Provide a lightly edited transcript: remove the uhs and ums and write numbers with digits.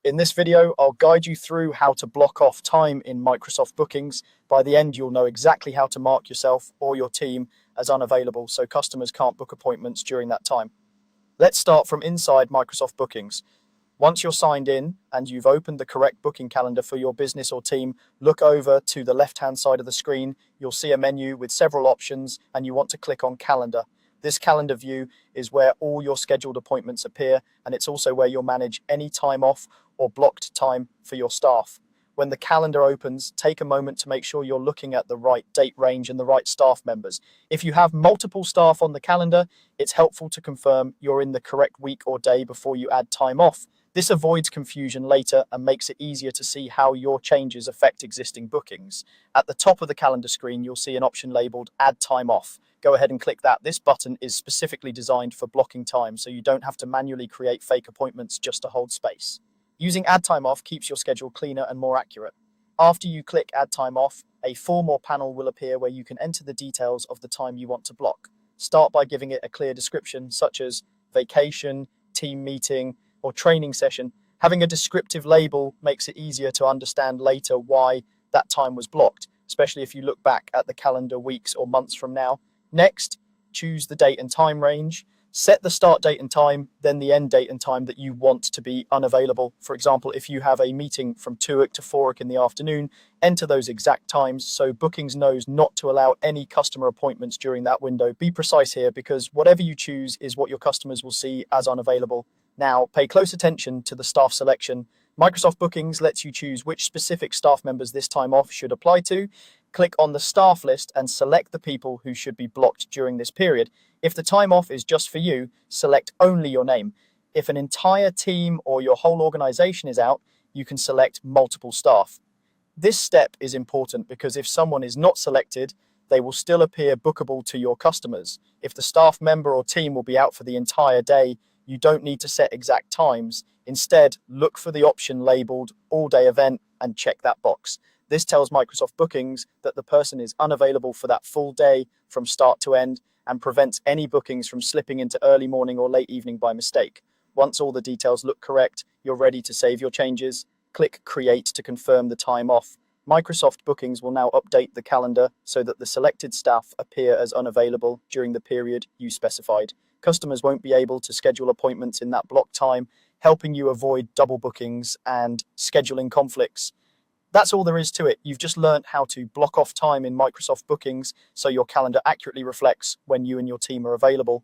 In this video, I'll guide you through how to block off time in Microsoft Bookings. By the end, you'll know exactly how to mark yourself or your team as unavailable so customers can't book appointments during that time. Let's start from inside Microsoft Bookings. Once you're signed in and you've opened the correct booking calendar for your business or team, look over to the left-hand side of the screen. You'll see a menu with several options and you want to click on Calendar. This calendar view is where all your scheduled appointments appear, and it's also where you'll manage any time off or blocked time for your staff. When the calendar opens, take a moment to make sure you're looking at the right date range and the right staff members. If you have multiple staff on the calendar, it's helpful to confirm you're in the correct week or day before you add time off. This avoids confusion later and makes it easier to see how your changes affect existing bookings. At the top of the calendar screen, you'll see an option labeled Add Time Off. Go ahead and click that. This button is specifically designed for blocking time, so you don't have to manually create fake appointments just to hold space. Using Add Time Off keeps your schedule cleaner and more accurate. After you click Add Time Off, a form or panel will appear where you can enter the details of the time you want to block. Start by giving it a clear description, such as vacation, team meeting, or training session. Having a descriptive label makes it easier to understand later why that time was blocked, especially if you look back at the calendar weeks or months from now. Next, choose the date and time range. Set the start date and time, then the end date and time that you want to be unavailable. For example, if you have a meeting from 2 to 4 in the afternoon, enter those exact times so Bookings knows not to allow any customer appointments during that window. Be precise here because whatever you choose is what your customers will see as unavailable. Now, pay close attention to the staff selection. Microsoft Bookings lets you choose which specific staff members this time off should apply to. Click on the staff list and select the people who should be blocked during this period. If the time off is just for you, select only your name. If an entire team or your whole organization is out, you can select multiple staff. This step is important because if someone is not selected, they will still appear bookable to your customers. If the staff member or team will be out for the entire day, you don't need to set exact times. Instead, look for the option labeled all-day event and check that box. This tells Microsoft Bookings that the person is unavailable for that full day from start to end and prevents any bookings from slipping into early morning or late evening by mistake. Once all the details look correct, you're ready to save your changes. Click Create to confirm the time off. Microsoft Bookings will now update the calendar so that the selected staff appear as unavailable during the period you specified. Customers won't be able to schedule appointments in that block time, helping you avoid double bookings and scheduling conflicts. That's all there is to it. You've just learned how to block off time in Microsoft Bookings so your calendar accurately reflects when you and your team are available.